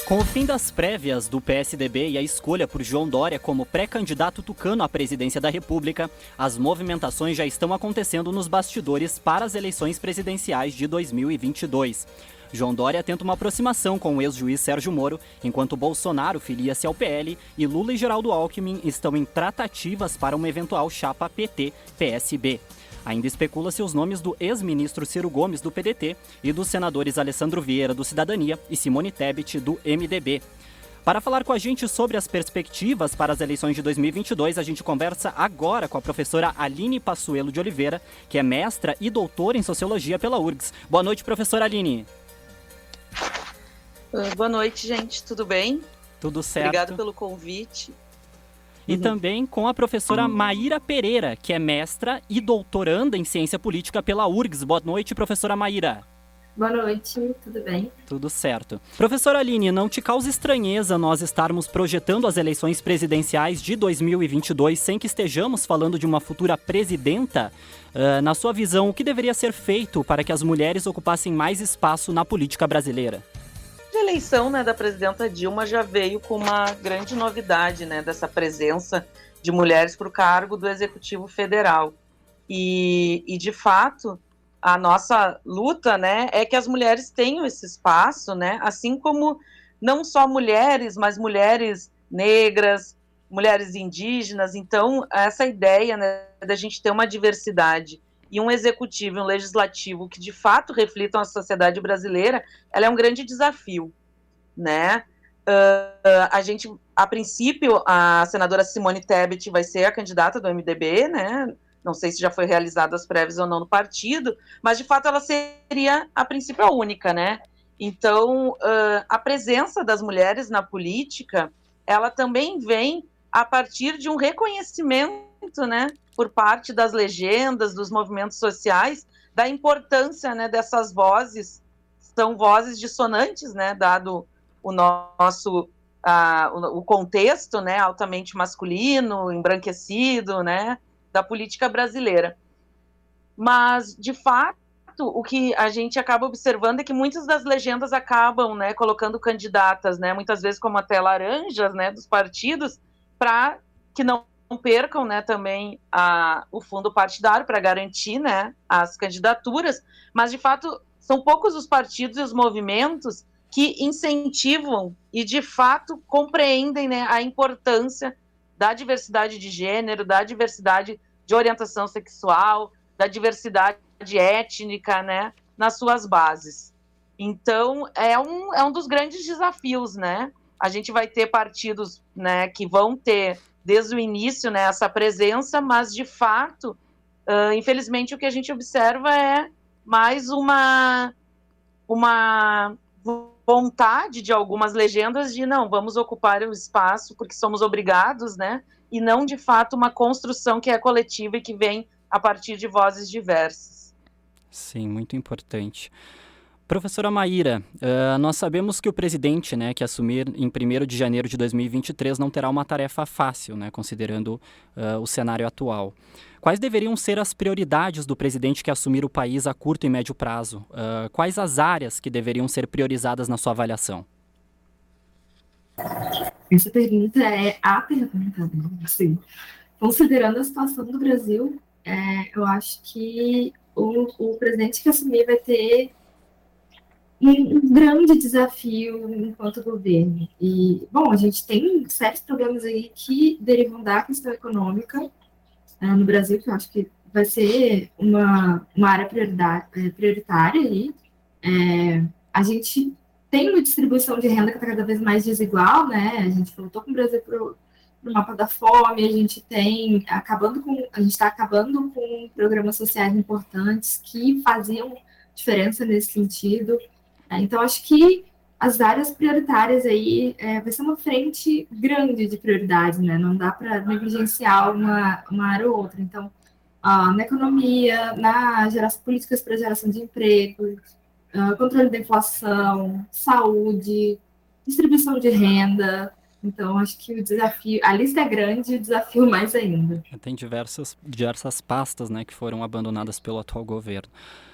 Com o fim das prévias do PSDB e a escolha por João Dória como pré-candidato tucano à presidência da República, as movimentações já estão acontecendo nos bastidores para as eleições presidenciais de 2022. João Dória tenta uma aproximação com o ex-juiz Sérgio Moro, enquanto Bolsonaro filia-se ao PL e Lula e Geraldo Alckmin estão em tratativas para uma eventual chapa PT-PSB. Ainda especula-se os nomes do ex-ministro Ciro Gomes, do PDT, e dos senadores Alessandro Vieira, do Cidadania, e Simone Tebet, do MDB. Para falar com a gente sobre as perspectivas para as eleições de 2022, a gente conversa agora com a professora Aline Passuelo de Oliveira, que é mestra e doutora em Sociologia pela URGS. Boa noite, professora Aline. Boa noite, gente. Tudo bem? Tudo certo. Obrigada pelo convite. E também com a professora Maíra Pereira, que é mestra e doutoranda em Ciência Política pela URGS. Boa noite, professora Maíra. Boa noite, tudo bem? Tudo certo. Professora Aline, não te causa estranheza nós estarmos projetando as eleições presidenciais de 2022 sem que estejamos falando de uma futura presidenta? Na sua visão, o que deveria ser feito para que as mulheres ocupassem mais espaço na política brasileira? A eleição, da presidenta Dilma já veio com uma grande novidade, dessa presença de mulheres para o cargo do Executivo Federal. E de fato, a nossa luta, é que as mulheres tenham esse espaço, assim como não só mulheres, mas mulheres negras, mulheres indígenas. Então, essa ideia, da gente ter uma diversidade e um executivo e um legislativo que de fato reflitam a sociedade brasileira, ela é um grande desafio, a princípio, a senadora Simone Tebet vai ser a candidata do MDB, não sei se já foi realizada as prévias ou não no partido, mas de fato ela seria a princípio a única, Então, a presença das mulheres na política, ela também vem a partir de um reconhecimento, por parte das legendas, dos movimentos sociais, da importância, dessas vozes, são vozes dissonantes, dado o nosso o contexto, altamente masculino, embranquecido, da política brasileira. Mas, de fato, o que a gente acaba observando é que muitas das legendas acabam, colocando candidatas, muitas vezes como até laranjas, dos partidos, para que não percam, também o fundo partidário para garantir, as candidaturas, mas de fato são poucos os partidos e os movimentos que incentivam e de fato compreendem, a importância da diversidade de gênero, da diversidade de orientação sexual, da diversidade étnica, nas suas bases. Então é um dos grandes desafios, A gente vai ter partidos, que vão ter desde o início, essa presença, mas, de fato, infelizmente, o que a gente observa é mais uma vontade de algumas legendas de, não, vamos ocupar o espaço porque somos obrigados, e não, de fato, uma construção que é coletiva e que vem a partir de vozes diversas. Sim, muito importante. Professora Maíra, nós sabemos que o presidente, que assumir em 1º de janeiro de 2023 não terá uma tarefa fácil, considerando o cenário atual. Quais deveriam ser as prioridades do presidente que assumir o país a curto e médio prazo? Quais as áreas que deveriam ser priorizadas na sua avaliação? Essa pergunta é a pergunta, assim, considerando a situação do Brasil, eu acho que o presidente que assumir vai ter um grande desafio enquanto governo. E, bom, a gente tem sérios problemas aí que derivam da questão econômica no Brasil, que eu acho que vai ser uma área prioritária aí. A gente tem uma distribuição de renda que está cada vez mais desigual, A gente voltou com o Brasil para o mapa da fome, a gente está acabando com programas sociais importantes que faziam diferença nesse sentido. Então, acho que as áreas prioritárias aí vai ser uma frente grande de prioridades, Não dá para negligenciar uma área ou outra. Então, na economia, políticas para geração de emprego, controle da inflação, saúde, distribuição de renda, Então, acho que o desafio, a lista é grande e o desafio mais ainda. Tem diversas pastas, né, que foram abandonadas pelo atual governo.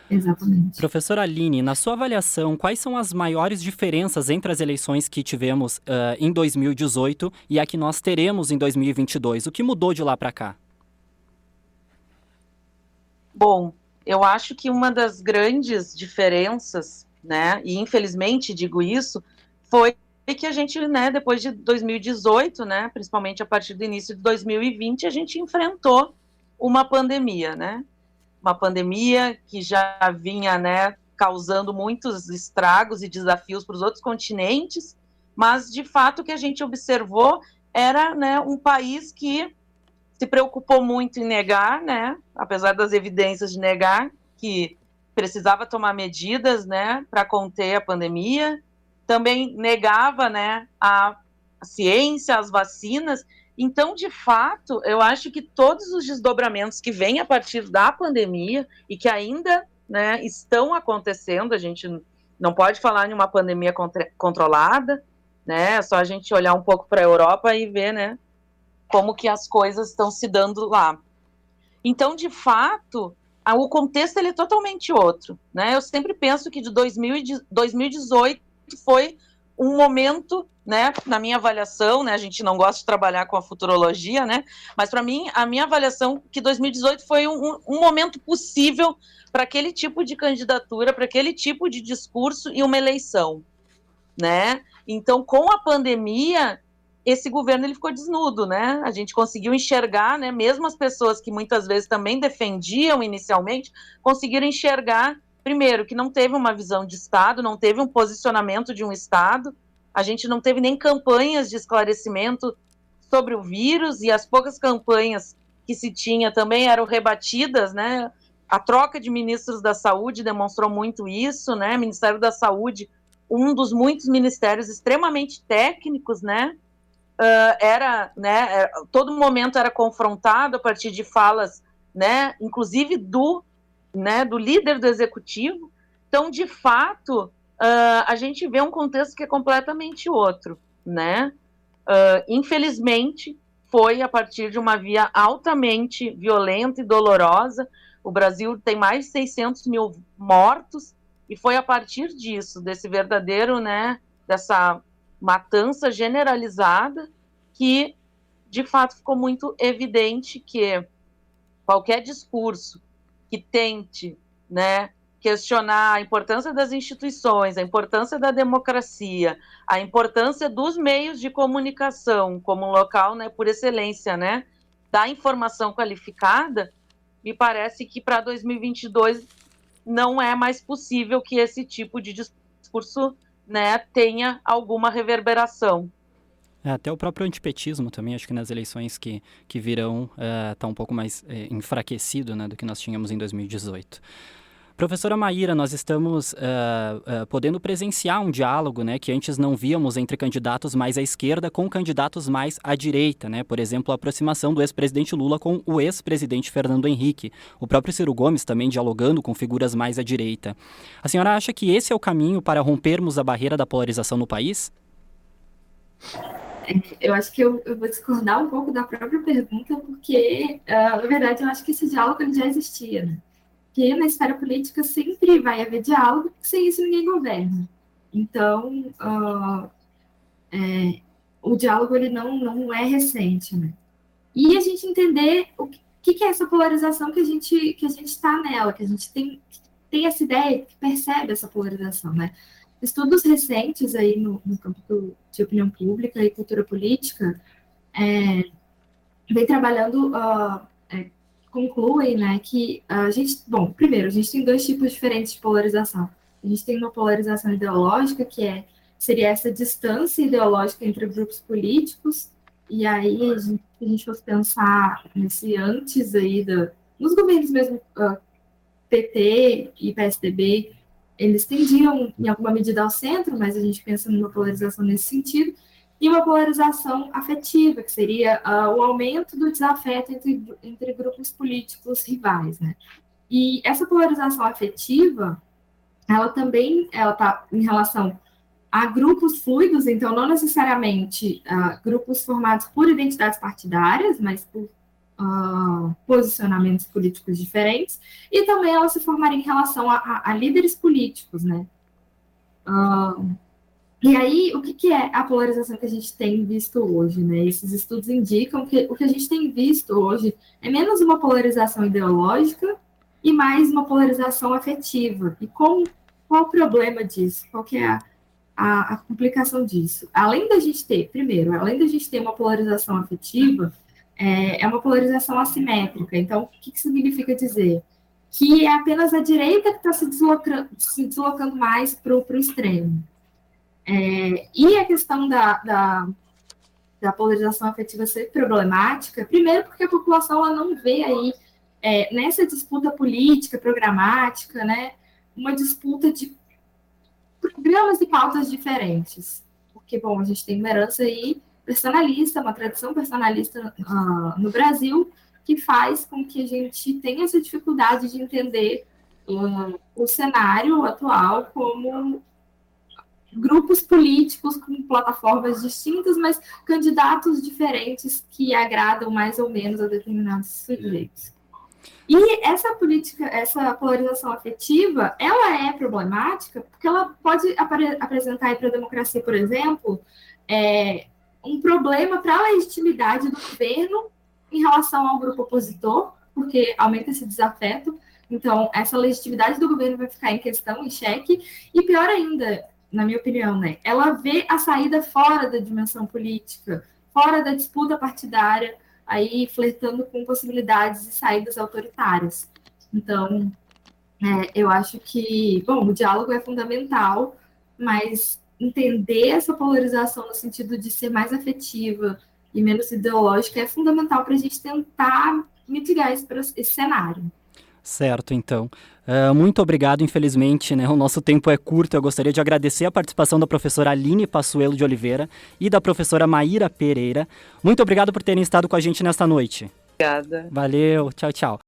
Exatamente. Professora Aline, na sua avaliação, quais são as maiores diferenças entre as eleições que tivemos em 2018 e a que nós teremos em 2022? O que mudou de lá para cá? Bom, eu acho que uma das grandes diferenças, né, e infelizmente digo isso, foi que a gente, né, depois de 2018, né, principalmente a partir do início de 2020, a gente enfrentou uma pandemia, né? Uma pandemia que já vinha, né, causando muitos estragos e desafios para os outros continentes, mas de fato o que a gente observou era, né, um país que se preocupou muito em negar, né, apesar das evidências de negar que precisava tomar medidas, né, para conter a pandemia, também negava, né, a ciência, as vacinas. Então, de fato, eu acho que todos os desdobramentos que vêm a partir da pandemia e que ainda, né, estão acontecendo, a gente não pode falar em uma pandemia controlada, né, é só a gente olhar um pouco para a Europa e ver, né, como que as coisas estão se dando lá. Então, de fato, o contexto ele é totalmente outro, né? Eu sempre penso que de 2018 foi um momento, né, na minha avaliação, né, a gente não gosta de trabalhar com a futurologia, né, mas para mim, a minha avaliação que 2018 foi um momento possível para aquele tipo de candidatura, para aquele tipo de discurso e uma eleição, né? Então, com a pandemia, esse governo ele ficou desnudo, né? A gente conseguiu enxergar, né? Mesmo as pessoas que muitas vezes também defendiam inicialmente, conseguiram enxergar, primeiro, que não teve uma visão de Estado, não teve um posicionamento de um Estado, a gente não teve nem campanhas de esclarecimento sobre o vírus, e as poucas campanhas que se tinha também eram rebatidas, né? A troca de ministros da Saúde demonstrou muito isso, né? Ministério da Saúde, um dos muitos ministérios extremamente técnicos, né? Era, né, todo momento era confrontado a partir de falas, né, inclusive né, do líder do executivo. Então, de fato, a gente vê um contexto que é completamente outro, né? Infelizmente, foi a partir de uma via altamente violenta e dolorosa. O Brasil tem mais de 600 mil mortos, e foi a partir disso, desse verdadeiro, né, dessa matança generalizada, que, de fato, ficou muito evidente que qualquer discurso que tente, né, questionar a importância das instituições, a importância da democracia, a importância dos meios de comunicação como um local, né, por excelência, né, da informação qualificada, me parece que para 2022 não é mais possível que esse tipo de discurso, né, tenha alguma reverberação. Até o próprio antipetismo também, acho que nas eleições que virão está um pouco mais enfraquecido, né, do que nós tínhamos em 2018. Professora Maíra, nós estamos podendo presenciar um diálogo, né, que antes não víamos entre candidatos mais à esquerda com candidatos mais à direita, né? Por exemplo, a aproximação do ex-presidente Lula com o ex-presidente Fernando Henrique. O próprio Ciro Gomes também dialogando com figuras mais à direita. A senhora acha que esse é o caminho para rompermos a barreira da polarização no país? Eu acho que eu vou discordar um pouco da própria pergunta, porque, na verdade, eu acho que esse diálogo ele já existia, né? Porque na esfera política sempre vai haver diálogo, porque sem isso ninguém governa. Então, o diálogo ele não é recente, né? E a gente entender o que é essa polarização que a gente está nela, que a gente tem essa ideia, que percebe essa polarização, né? Estudos recentes aí no campo de opinião pública e cultura política vem trabalhando, concluem, né, que a gente, bom, primeiro, a gente tem dois tipos diferentes de polarização. A gente tem uma polarização ideológica, que seria essa distância ideológica entre grupos políticos, e aí a gente fosse pensar nesse antes aí nos governos mesmo, PT e PSDB, eles tendiam, em alguma medida, ao centro, mas a gente pensa numa polarização nesse sentido, e uma polarização afetiva, que seria o aumento do desafeto entre grupos políticos rivais, né? E essa polarização afetiva, ela está em relação há grupos fluidos, então não necessariamente grupos formados por identidades partidárias, mas por posicionamentos políticos diferentes, e também ela se formaria em relação a líderes políticos, né? E aí, o que é a polarização que a gente tem visto hoje, né? Esses estudos indicam que o que a gente tem visto hoje é menos uma polarização ideológica e mais uma polarização afetiva. E qual o problema disso? Qual que é a complicação disso? Além da gente ter uma polarização afetiva, é uma polarização assimétrica. Então, o que significa dizer? Que é apenas a direita que está se deslocando mais para o extremo. E a questão da polarização afetiva ser problemática, primeiro porque a população ela não vê aí, nessa disputa política, programática, né, uma disputa de programas e pautas diferentes. Porque, bom, a gente tem uma herança aí personalista, uma tradição personalista no Brasil, que faz com que a gente tenha essa dificuldade de entender o cenário atual como grupos políticos com plataformas distintas, mas candidatos diferentes que agradam mais ou menos a determinados sujeitos. E essa polarização afetiva, ela é problemática porque ela pode apresentar para a democracia, por exemplo, um problema para a legitimidade do governo em relação ao grupo opositor, porque aumenta esse desafeto. Então, essa legitimidade do governo vai ficar em questão, em xeque, e pior ainda, na minha opinião, né, ela vê a saída fora da dimensão política, fora da disputa partidária, aí flertando com possibilidades de saídas autoritárias. Então, eu acho que, bom, o diálogo é fundamental, mas entender essa polarização no sentido de ser mais afetiva e menos ideológica é fundamental para a gente tentar mitigar esse cenário. Certo, então. Muito obrigado, infelizmente, né, o nosso tempo é curto. Eu gostaria de agradecer a participação da professora Aline Passuelo de Oliveira e da professora Maíra Pereira. Muito obrigado por terem estado com a gente nesta noite. Obrigada. Valeu, tchau, tchau.